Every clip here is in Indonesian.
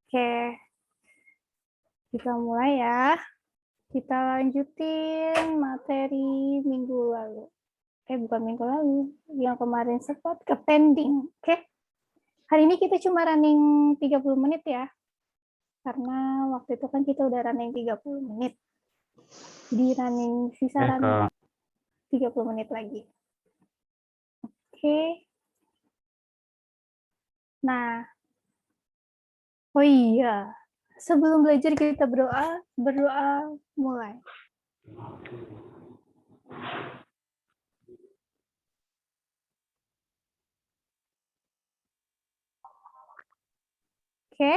Oke, kita mulai ya. Kita lanjutin materi minggu lalu. Bukan minggu lalu. Yang kemarin sempat ke pending. Oke. Hari ini kita cuma running 30 menit ya. Karena waktu itu kan kita udah running 30 menit. Jadi sisa running 30 menit lagi. Oke. Nah. Oh iya. Sebelum belajar kita berdoa mulai. Oke.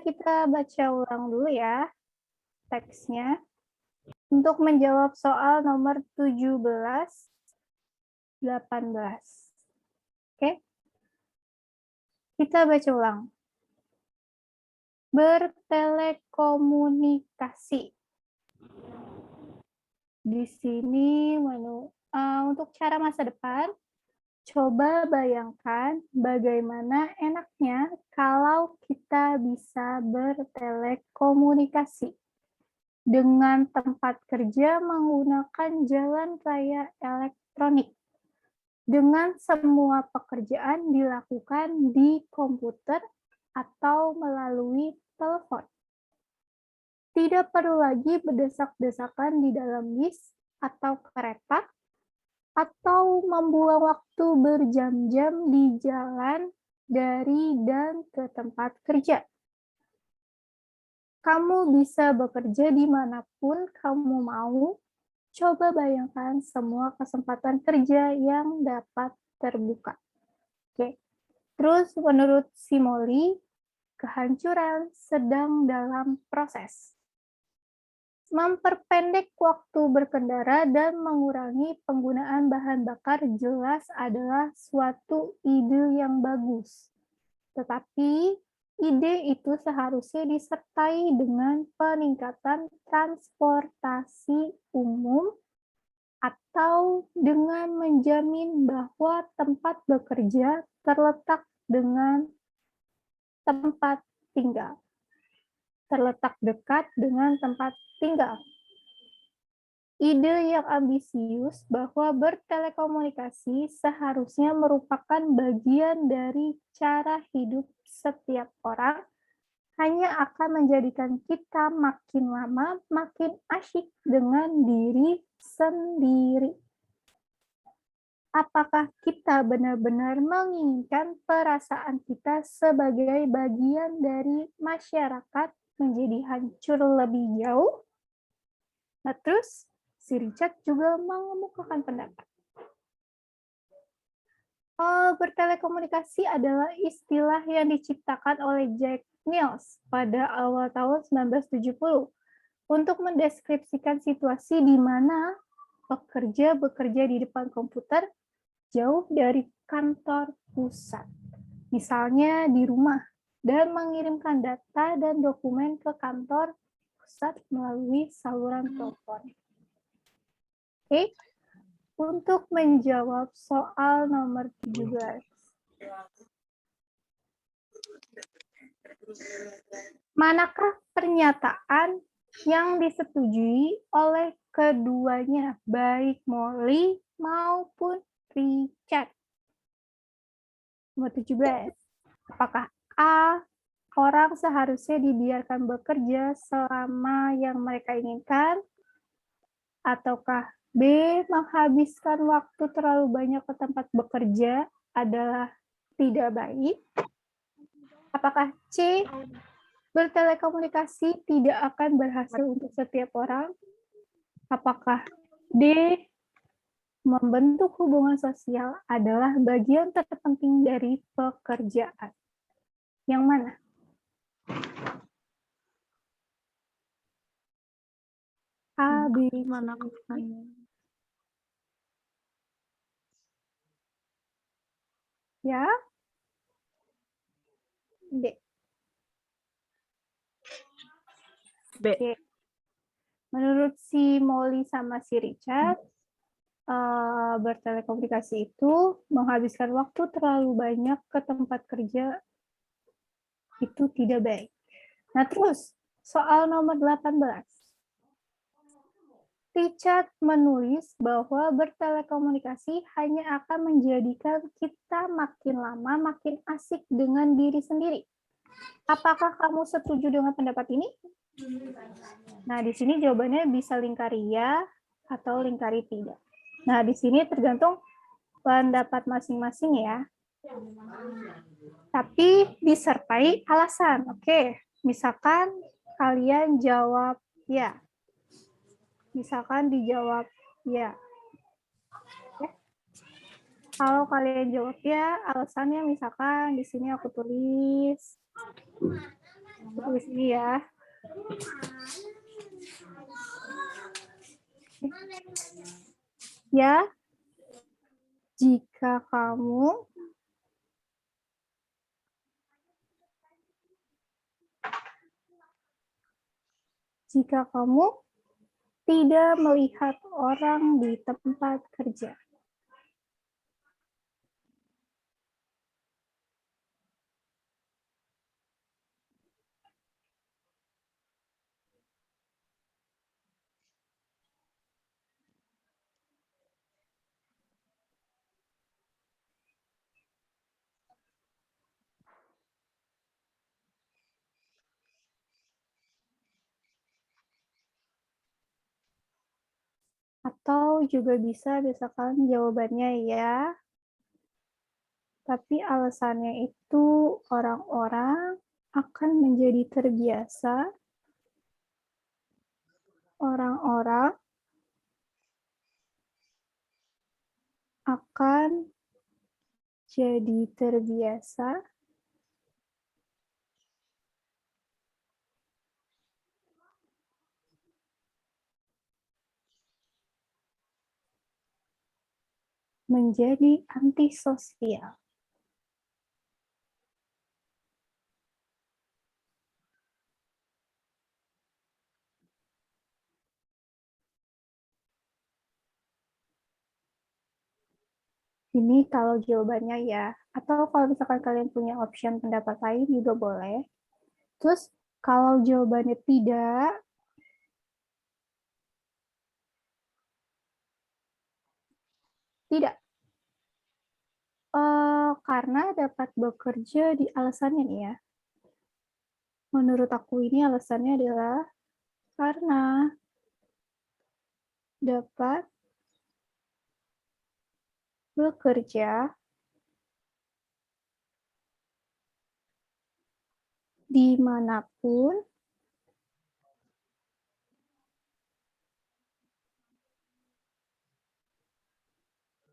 Kita baca ulang dulu ya teksnya. Untuk menjawab soal nomor 17, 18. Oke. Kita baca ulang. Bertelekomunikasi. Di sini untuk cara masa depan, coba bayangkan bagaimana enaknya kalau kita bisa bertelekomunikasi dengan tempat kerja menggunakan jalan raya elektronik. Dengan semua pekerjaan dilakukan di komputer atau melalui telepon. Tidak perlu lagi berdesak-desakan di dalam bis atau kereta, atau membuang waktu berjam-jam di jalan dari dan ke tempat kerja. Kamu bisa bekerja dimanapun kamu mau. Coba bayangkan semua kesempatan kerja yang dapat terbuka. Oke. Terus menurut Simoli, kehancuran sedang dalam proses. Memperpendek waktu berkendara dan mengurangi penggunaan bahan bakar jelas adalah suatu ide yang bagus. Tetapi ide itu seharusnya disertai dengan peningkatan transportasi umum atau dengan menjamin bahwa tempat bekerja terletak dekat dengan tempat tinggal. Ide yang ambisius bahwa bertelekomunikasi seharusnya merupakan bagian dari cara hidup setiap orang hanya akan menjadikan kita makin lama makin asyik dengan diri sendiri. Apakah kita benar-benar menginginkan perasaan kita sebagai bagian dari masyarakat menjadi hancur lebih jauh? Nah, terus si Richard juga mengemukakan pendapat. Bertelekomunikasi adalah istilah yang diciptakan oleh Jack Niels pada awal tahun 1970 untuk mendeskripsikan situasi di mana pekerja bekerja di depan komputer jauh dari kantor pusat, misalnya di rumah, dan mengirimkan data dan dokumen ke kantor pusat melalui saluran telepon. Oke. Untuk menjawab soal nomor 17. Manakah pernyataan yang disetujui oleh keduanya, baik Molly maupun Richard? Nomor 17. Apakah A, orang seharusnya dibiarkan bekerja selama yang mereka inginkan? Ataukah B, menghabiskan waktu terlalu banyak ke tempat bekerja adalah tidak baik? Apakah C, bertelekomunikasi tidak akan berhasil untuk setiap orang? Apakah D, membentuk hubungan sosial adalah bagian terpenting dari pekerjaan? Yang mana? A, B, mana ya? D. B. Oke. Menurut si Molly sama si Richard, bertelekomunikasi itu menghabiskan waktu terlalu banyak ke tempat kerja itu tidak baik. Nah, terus soal nomor 18. Richard menulis bahwa bertelekomunikasi hanya akan menjadikan kita makin lama makin asik dengan diri sendiri. Apakah kamu setuju dengan pendapat ini? Nah, di sini jawabannya bisa lingkari ya atau lingkari tidak. Nah, di sini tergantung pendapat masing-masing ya. Tapi disertai alasan. Oke, misalkan kalian jawab ya. Misalkan dijawab ya. Oke. Kalau kalian jawab ya, alasannya misalkan di sini aku tulis. Tulis ini ya. Ya, jika kamu tidak melihat orang di tempat kerja. Atau juga bisa misalkan jawabannya ya, tapi alasannya itu orang-orang akan menjadi terbiasa, orang-orang akan jadi terbiasa menjadi antisosial. Ini kalau jawabannya ya. Atau kalau misalkan kalian punya option pendapat lain juga boleh. Terus kalau jawabannya tidak, karena dapat bekerja di alasannya nih ya. Menurut aku ini alasannya adalah karena dapat bekerja dimanapun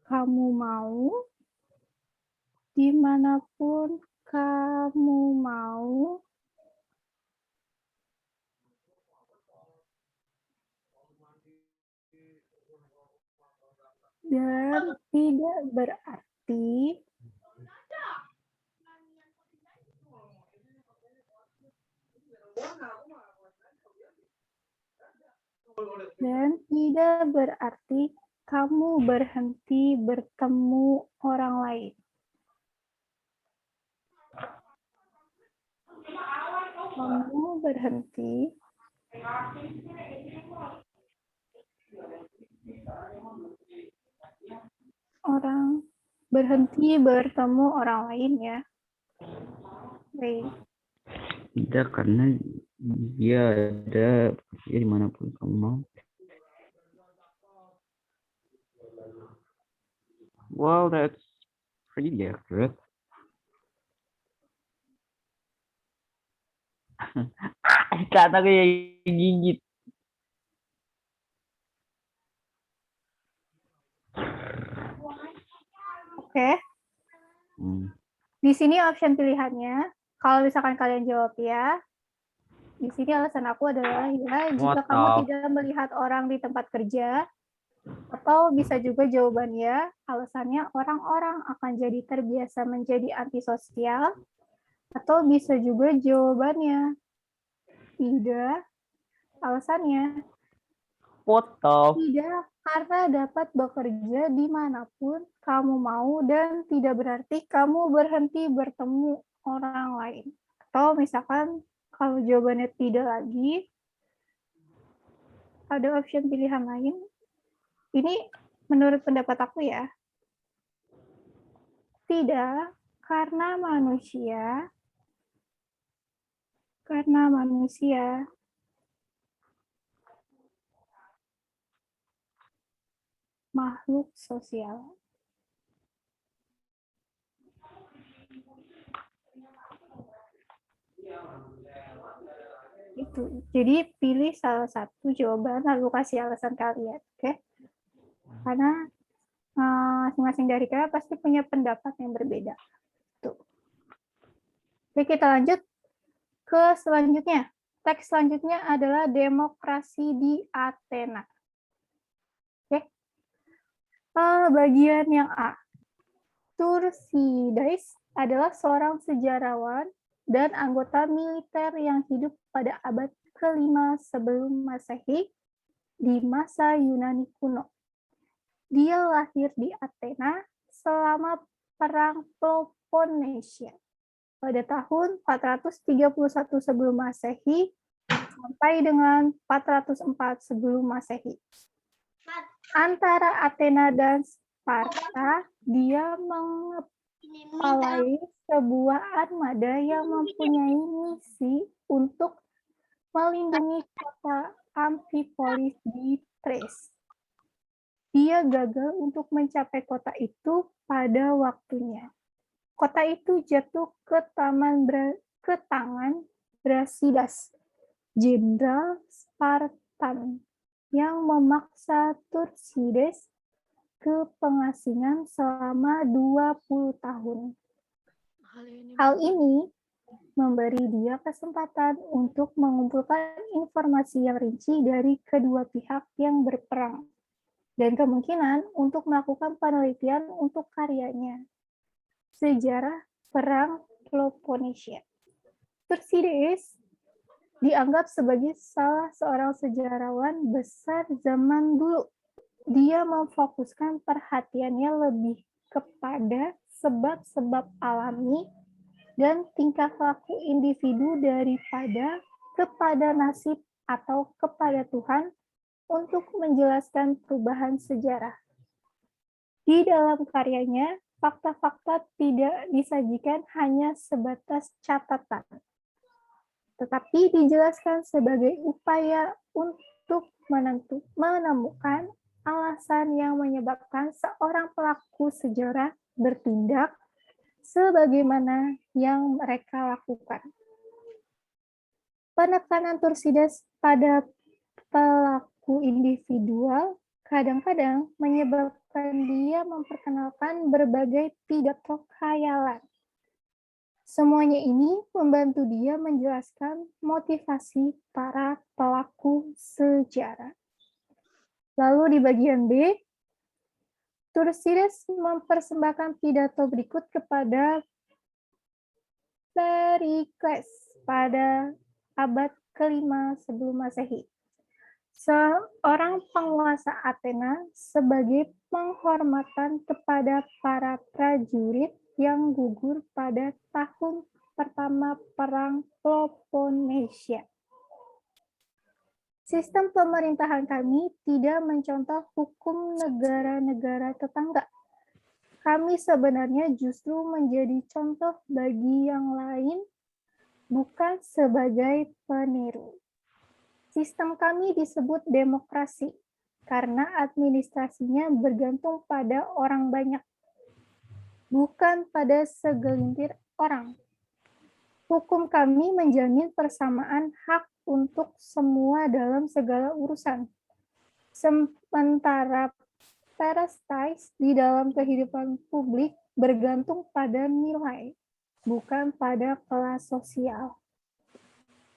kamu mau, dimanapun kamu mau, dan tidak berarti kamu berhenti bertemu orang lain. Kamu berhenti bertemu orang lain ya. Baik. Tidak, karena dia ada ya dimanapun kamu mau. Wow, that's pretty accurate. Kata kayak gigit. Oke. Di sini option pilihannya, kalau misalkan kalian jawab ya, di sini alasan aku adalah ya, jika kamu tidak melihat orang di tempat kerja, atau bisa juga jawabannya, alasannya orang-orang akan jadi terbiasa menjadi antisosial, atau bisa juga jawabannya tidak, alasannya foto. Tidak, karena dapat bekerja dimanapun kamu mau dan tidak berarti kamu berhenti bertemu orang lain. Atau misalkan kalau jawabannya tidak lagi, ada option pilihan lain. Ini menurut pendapat aku ya. Tidak, karena manusia makhluk sosial. Itu. Jadi pilih salah satu jawaban lalu kasih alasan kalian, oke? Karena masing-masing dari kalian pasti punya pendapat yang berbeda. Tuh. Oke, kita lanjut ke selanjutnya. Teks selanjutnya adalah demokrasi di Athena. Oke. Bagian yang A. Tucídides adalah seorang sejarawan dan anggota militer yang hidup pada abad ke-5 sebelum Masehi di masa Yunani kuno. Dia lahir di Athena selama Perang Peloponnesia pada tahun 431 sebelum Masehi sampai dengan 404 sebelum Masehi. Antara Athena dan Sparta, dia mengepalai sebuah armada yang mempunyai misi untuk melindungi kota Amphipolis di Thrace. Dia gagal untuk mencapai kota itu pada waktunya. Kota itu jatuh ke tangan Brasidas, jenderal Spartan, yang memaksa Tucídides ke pengasingan selama 20 tahun. Hal ini memberi dia kesempatan untuk mengumpulkan informasi yang rinci dari kedua pihak yang berperang, dan kemungkinan untuk melakukan penelitian untuk karyanya. Sejarah Perang Peloponnesia. Tucídides dianggap sebagai salah seorang sejarawan besar zaman dulu. Dia memfokuskan perhatiannya lebih kepada sebab-sebab alami dan tingkah laku individu daripada kepada nasib atau kepada Tuhan untuk menjelaskan perubahan sejarah. Di dalam karyanya, fakta-fakta tidak disajikan hanya sebatas catatan, tetapi dijelaskan sebagai upaya untuk menemukan alasan yang menyebabkan seorang pelaku sejarah bertindak sebagaimana yang mereka lakukan. Penekanan Tucídides pada pelaku individual kadang-kadang menyebabkan dia memperkenalkan berbagai pidato khayalan. Semuanya ini membantu dia menjelaskan motivasi para pelaku sejarah. Lalu di bagian B, Tucídides mempersembahkan pidato berikut kepada Pericles pada abad ke-5 sebelum Masehi. Seorang penguasa Athena sebagai penghormatan kepada para prajurit yang gugur pada tahun pertama Perang Peloponnesia. Sistem pemerintahan kami tidak mencontoh hukum negara-negara tetangga. Kami sebenarnya justru menjadi contoh bagi yang lain, bukan sebagai peniru. Sistem kami disebut demokrasi karena administrasinya bergantung pada orang banyak, bukan pada segelintir orang. Hukum kami menjamin persamaan hak untuk semua dalam segala urusan. Sementara parastais di dalam kehidupan publik bergantung pada nilai, bukan pada kelas sosial.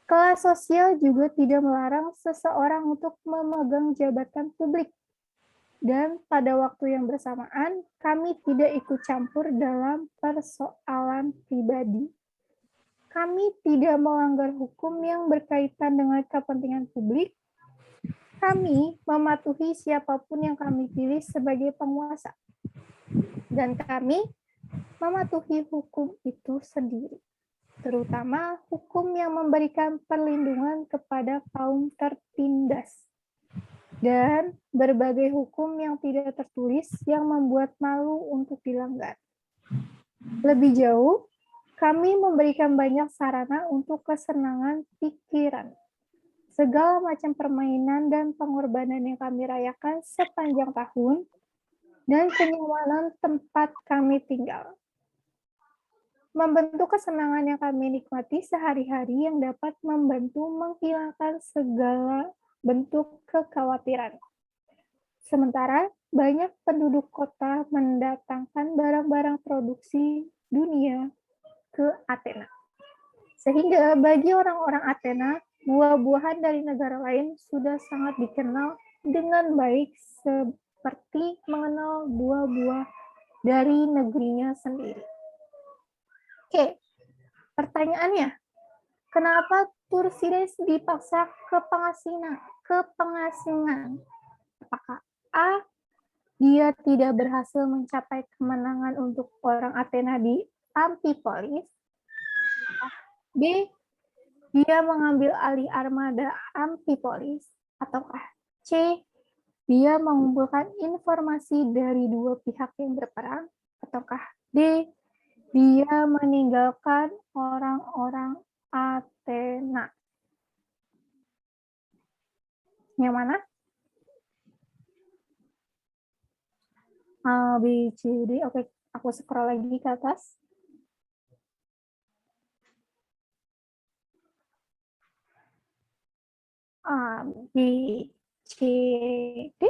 Kelas sosial juga tidak melarang seseorang untuk memegang jabatan publik. Dan pada waktu yang bersamaan, kami tidak ikut campur dalam persoalan pribadi. Kami tidak melanggar hukum yang berkaitan dengan kepentingan publik. Kami mematuhi siapapun yang kami pilih sebagai penguasa. Dan kami mematuhi hukum itu sendiri, terutama hukum yang memberikan perlindungan kepada kaum tertindas, dan berbagai hukum yang tidak tertulis yang membuat malu untuk dilanggar. Lebih jauh, kami memberikan banyak sarana untuk kesenangan pikiran. Segala macam permainan dan pengorbanan yang kami rayakan sepanjang tahun, dan kenyamanan tempat kami tinggal. Membentuk kesenangan yang kami nikmati sehari-hari yang dapat membantu menghilangkan segala bentuk kekhawatiran. Sementara banyak penduduk kota mendatangkan barang-barang produksi dunia ke Athena. Sehingga bagi orang-orang Athena, buah-buahan dari negara lain sudah sangat dikenal dengan baik seperti mengenal buah-buah dari negerinya sendiri. Oke, pertanyaannya, kenapa Tursides dipaksa ke pengasingan? Apakah A, dia tidak berhasil mencapai kemenangan untuk orang Athena di Amphipolis? B, dia mengambil alih armada Amphipolis? Ataukah C, dia mengumpulkan informasi dari dua pihak yang berperang? Ataukah D, dia meninggalkan orang-orang Athena? Yang mana? A, B, C, D. Oke, aku scroll lagi ke atas. A, B, C, D.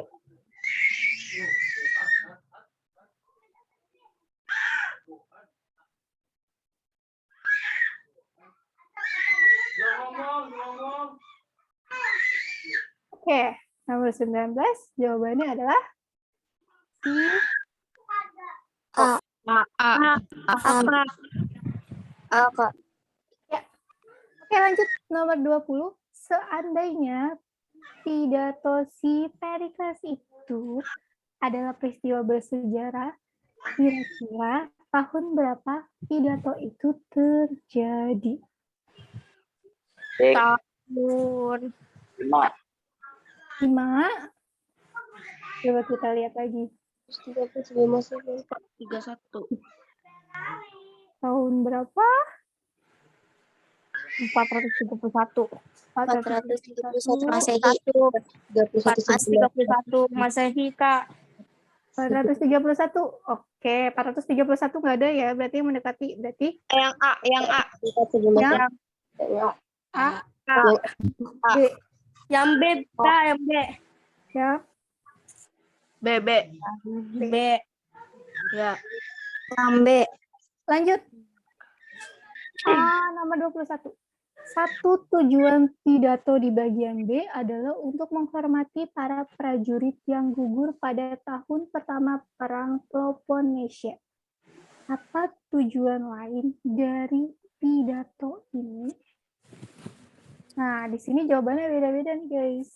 Oke, nomor 19, jawabannya adalah C. A. Kak. Ya. Oke, lanjut. Nomor 20, seandainya pidato si Perikles itu adalah peristiwa bersejarah, kira-kira tahun berapa pidato itu terjadi? Tahun 5. Coba kita lihat lagi. 31. Tahun berapa? 431. 431 Masehi. 431 Masehi, Kak. 431. Oke, 431 nggak ada ya, berarti yang mendekati. Berarti Yang A. yang A, B. Yang B, Kak, yang B. Ya, B. Ya. Yang B. lanjut. Nomor 21. Satu tujuan pidato di bagian B adalah untuk menghormati para prajurit yang gugur pada tahun pertama Perang Peloponnesia. Apa tujuan lain dari pidato ini? Nah, di sini jawabannya beda-beda nih, guys.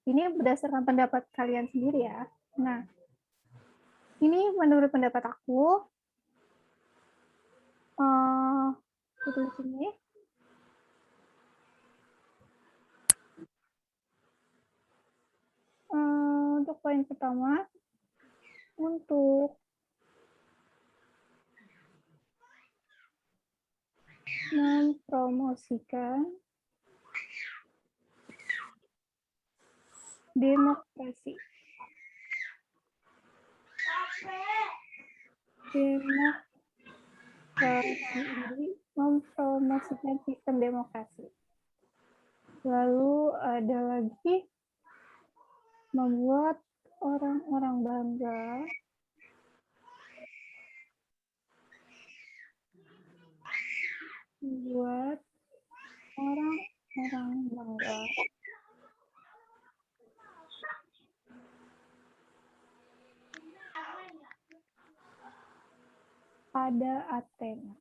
Ini berdasarkan pendapat kalian sendiri ya. Nah, ini menurut pendapat aku, itu di sini. Untuk poin pertama, untuk mempromosikan demokrasi. Demokrasi ini mempromosikan sistem demokrasi. Lalu ada lagi membuat orang-orang bangga pada Athena.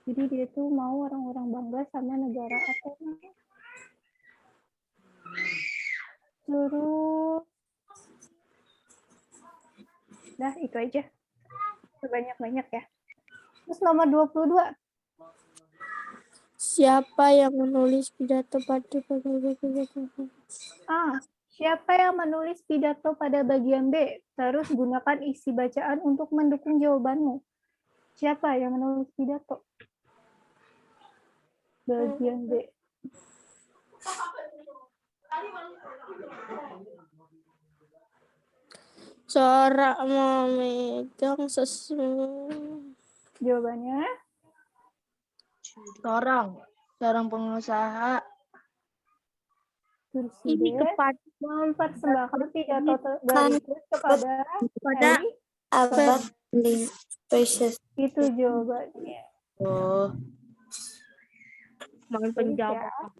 Jadi dia tuh mau orang-orang bangga sama negara Athena. Terus, dah itu aja. Sebanyak-banyak ya. Terus nomor 22. Siapa yang menulis pidato pada Siapa yang menulis pidato pada bagian B? Terus gunakan isi bacaan untuk mendukung jawabanmu. Siapa yang menulis pidato? Bagian B. Seorang memegang Jawabannya? seorang pengusaha. Kursi Ini D. kepada Mempersembahkan pidato berikut kepada Harry. abad Itu jawabannya. Oh, mohon Baik ya. penjawab.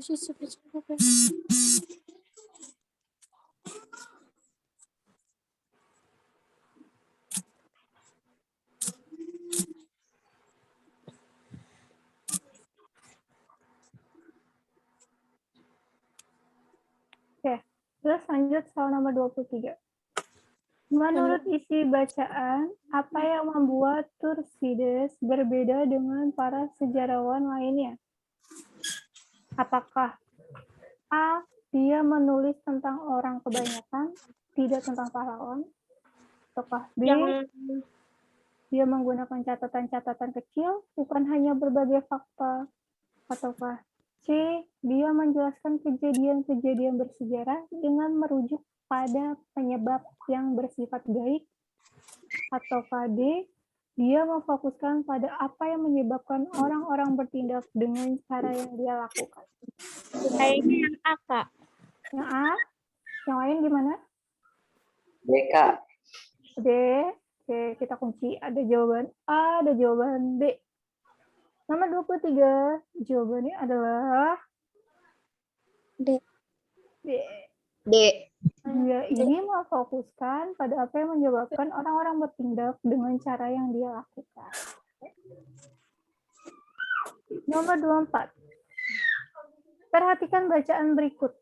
Oke, terus lanjut soal nomor 23. Menurut isi bacaan, apa yang membuat Tucídides berbeda dengan para sejarawan lainnya? Apakah A. Dia menulis tentang orang kebanyakan, tidak tentang pahlawan? Ataukah B. Dia menggunakan catatan-catatan kecil, bukan hanya berbagai fakta? Ataukah C. Dia menjelaskan kejadian-kejadian bersejarah dengan merujuk pada penyebab yang bersifat gaib? Ataukah D. Dia memfokuskan pada apa yang menyebabkan orang-orang bertindak dengan cara yang dia lakukan? Kayaknya yang A, Kak. Yang A? Yang lain gimana? B, Kak. D. Oke, kita kunci. Ada jawaban A, ada jawaban B. Nomor 23, jawabannya adalah D. D. D. Dia ini memfokuskan pada apa yang menyebabkan orang-orang bertindak dengan cara yang dia lakukan. Nomor 24. Perhatikan bacaan berikut.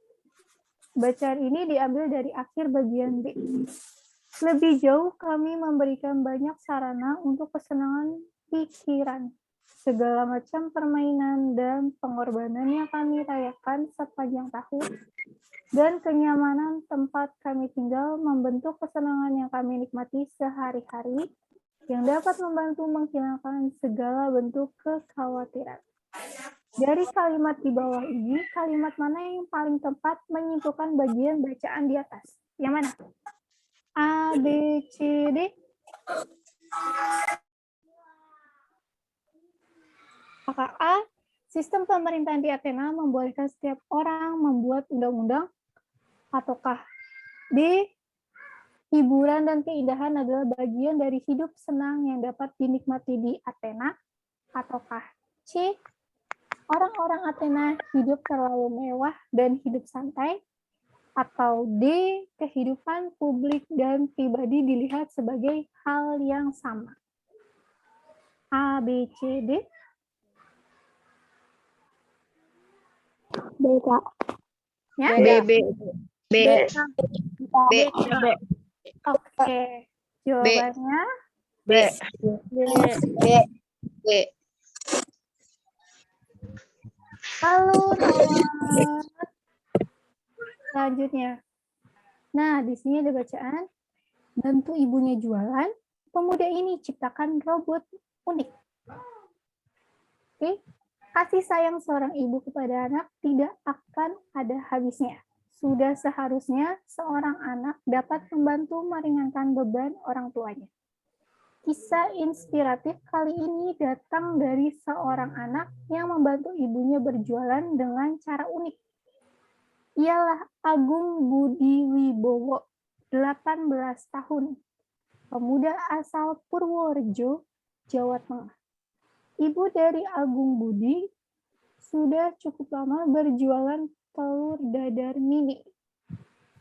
Bacaan ini diambil dari akhir bagian B. Lebih jauh kami memberikan banyak sarana untuk kesenangan pikiran. Segala macam permainan dan pengorbanan yang kami rayakan sepanjang tahun dan kenyamanan tempat kami tinggal membentuk kesenangan yang kami nikmati sehari-hari yang dapat membantu menghilangkan segala bentuk kekhawatiran. Dari kalimat di bawah ini, kalimat mana yang paling tepat menyimpulkan bagian bacaan di atas? Yang mana? A, B, C, D? Apakah A, sistem pemerintahan di Athena membolehkan setiap orang membuat undang-undang? Ataukah B, hiburan dan keindahan adalah bagian dari hidup senang yang dapat dinikmati di Athena? Ataukah C, orang-orang Athena hidup terlalu mewah dan hidup santai? Atau D, kehidupan publik dan pribadi dilihat sebagai hal yang sama? A, B, C, D? B, Kak. Ya? B. B. B. B. Oke. Jawabannya B. B. B. lalu nomor selanjutnya. Nah, di sini ada bacaan. Bantu ibunya jualan, pemuda ini ciptakan robot unik. Oke. Kasih sayang seorang ibu kepada anak tidak akan ada habisnya. Sudah seharusnya seorang anak dapat membantu meringankan beban orang tuanya. Kisah inspiratif kali ini datang dari seorang anak yang membantu ibunya berjualan dengan cara unik. Ialah Agung Budi Wibowo, 18 tahun, pemuda asal Purworejo, Jawa Tengah. Ibu dari Agung Budi sudah cukup lama berjualan telur dadar mini.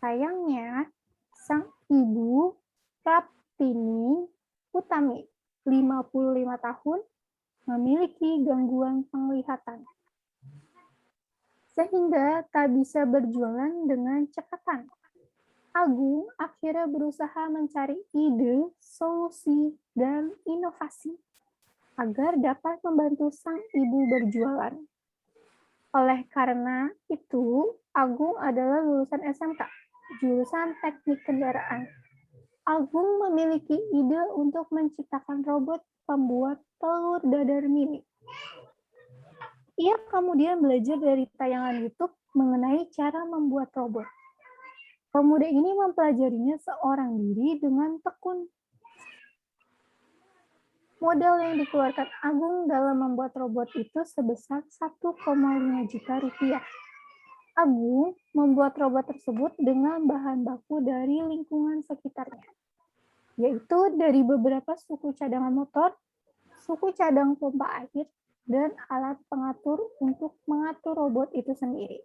Sayangnya, sang ibu, Praptini Utami, 55 tahun, memiliki gangguan penglihatan, sehingga tak bisa berjualan dengan cepatan. Agung akhirnya berusaha mencari ide, solusi, dan inovasi agar dapat membantu sang ibu berjualan. Oleh karena itu, Agung adalah lulusan SMK, jurusan Teknik Kendaraan. Agung memiliki ide untuk menciptakan robot pembuat telur dadar mini. Ia kemudian belajar dari tayangan YouTube mengenai cara membuat robot. Pemuda ini mempelajarinya seorang diri dengan tekun. Modal yang dikeluarkan Agung dalam membuat robot itu sebesar 1,5 juta rupiah. Agung membuat robot tersebut dengan bahan baku dari lingkungan sekitarnya, yaitu dari beberapa suku cadangan motor, suku cadang pompa air, dan alat pengatur untuk mengatur robot itu sendiri.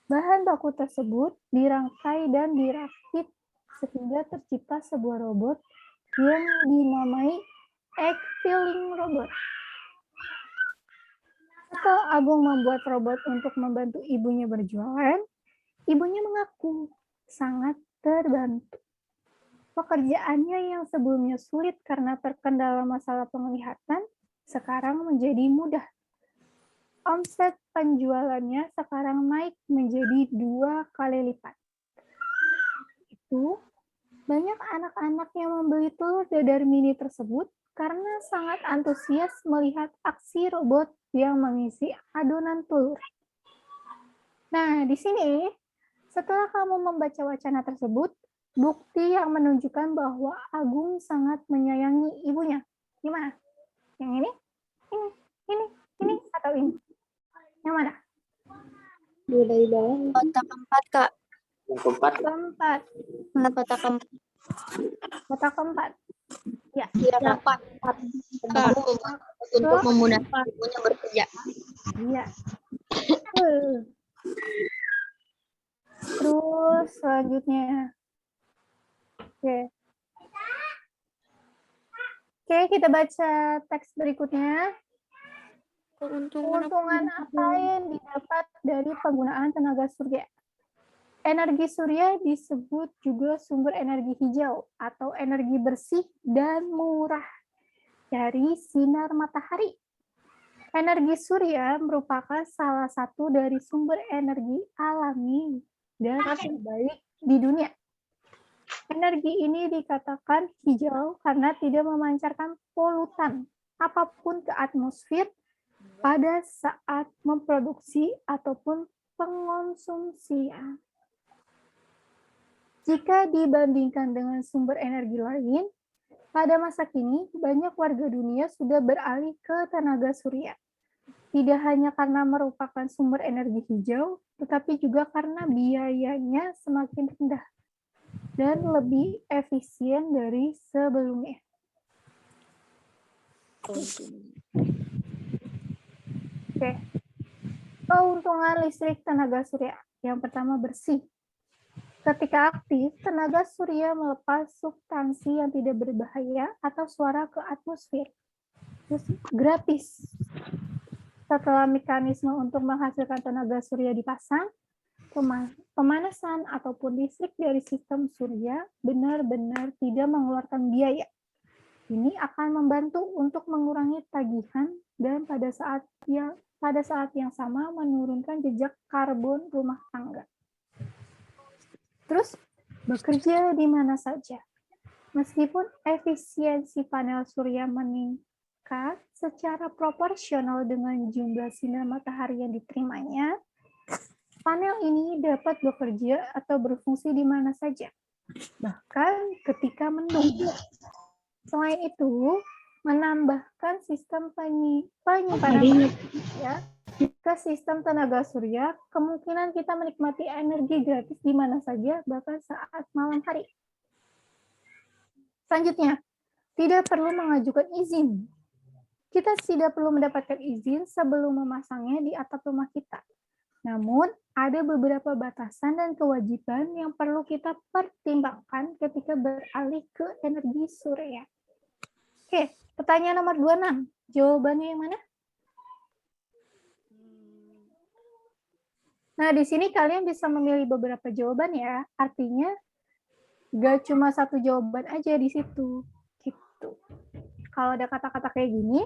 Bahan baku tersebut dirangkai dan dirakit sehingga tercipta sebuah robot yang dinamai egg filling robot. Setelah Agung membuat robot untuk membantu ibunya berjualan, ibunya mengaku sangat terbantu. Pekerjaannya yang sebelumnya sulit karena terkendala masalah penglihatan, sekarang menjadi mudah. Omset penjualannya sekarang naik menjadi 2 kali lipat. Itu banyak anak-anak yang membeli telur dadar mini tersebut karena sangat antusias melihat aksi robot yang mengisi adonan telur. Nah, di sini setelah kamu membaca wacana tersebut, bukti yang menunjukkan bahwa Agung sangat menyayangi ibunya. Gimana? Yang ini? Ini, atau ini? Yang mana? Dari bawah. Kotak keempat, Kak. Keempat. Mana kotak keempat? Kotak keempat. Ya. Iya, Kak. Untuk memudahkan ibunya bekerja. Iya. Terus selanjutnya. Oke, kita baca teks berikutnya. Keuntungan apa yang didapat dari penggunaan tenaga surya? Energi surya disebut juga sumber energi hijau atau energi bersih dan murah dari sinar matahari. Energi surya merupakan salah satu dari sumber energi alami dan terbaik di dunia. Energi ini dikatakan hijau karena tidak memancarkan polutan apapun ke atmosfer pada saat memproduksi ataupun pengonsumsian. Jika dibandingkan dengan sumber energi lain, pada masa kini banyak warga dunia sudah beralih ke tenaga surya. Tidak hanya karena merupakan sumber energi hijau, tetapi juga karena biayanya semakin rendah dan lebih efisien dari sebelumnya. Oke. Keuntungan listrik tenaga surya. Yang pertama, bersih. Ketika aktif, tenaga surya melepas substansi yang tidak berbahaya atau suara ke atmosfer. Terus, gratis. Setelah mekanisme untuk menghasilkan tenaga surya dipasang, pemanasan ataupun listrik dari sistem surya benar-benar tidak mengeluarkan biaya. Ini akan membantu untuk mengurangi tagihan dan pada saat yang sama menurunkan jejak karbon rumah tangga. Terus, bekerja di mana saja. Meskipun efisiensi panel surya meningkat secara proporsional dengan jumlah sinar matahari yang diterimanya, panel ini dapat bekerja atau berfungsi di mana saja, bahkan ketika mendung. Selain itu, menambahkan sistem penyimpanan ya, ke sistem tenaga surya, kemungkinan kita menikmati energi gratis di mana saja, bahkan saat malam hari. Selanjutnya, tidak perlu mengajukan izin. Kita tidak perlu mendapatkan izin sebelum memasangnya di atap rumah kita. Namun, ada beberapa batasan dan kewajiban yang perlu kita pertimbangkan ketika beralih ke energi surya. Oke, pertanyaan nomor 26. Jawabannya yang mana? Nah, di sini kalian bisa memilih beberapa jawaban ya. Artinya, gak cuma satu jawaban aja di situ. Gitu. Kalau ada kata-kata kayak gini,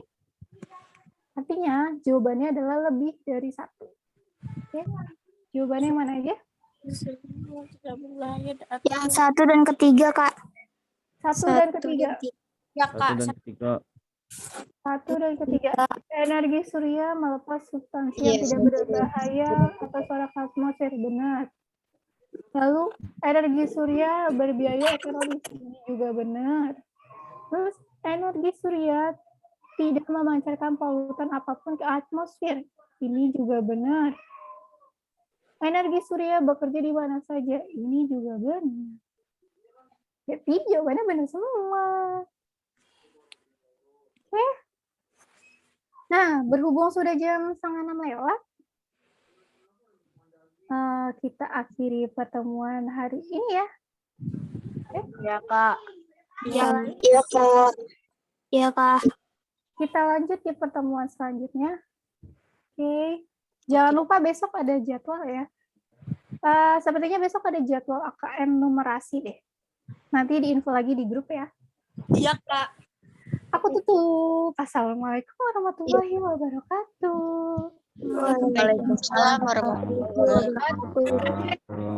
artinya jawabannya adalah lebih dari satu. Oke, jawabannya yang mana aja? Yang 1 dan ketiga, Kak. Satu dan ketiga. Ya, Satu dan ketiga. Satu dan ketiga. Energi surya melepas substansi yang tidak berbahaya atas suara atmosfer. Benar. Lalu, energi surya berbiaya ekonomis. Ini juga benar. Terus, energi surya tidak memancarkan polutan apapun ke atmosfer. Ini juga benar. Energi surya bekerja di mana saja. Ini juga benar. Jadi, jawabannya benar semua. Oke. Nah, berhubung sudah jam 5:30 lewat, kita akhiri pertemuan hari ini ya. Ya, Kak. Iya, Kak. Iya, Kak. Kita lanjut di pertemuan selanjutnya. Oke. Jangan lupa besok ada jadwal ya. Sepertinya besok ada jadwal AKM numerasi deh. Nanti diinfo lagi di grup ya. Iya, Kak. Aku tutup. Assalamualaikum warahmatullahi wabarakatuh. Waalaikumsalam warahmatullahi wabarakatuh.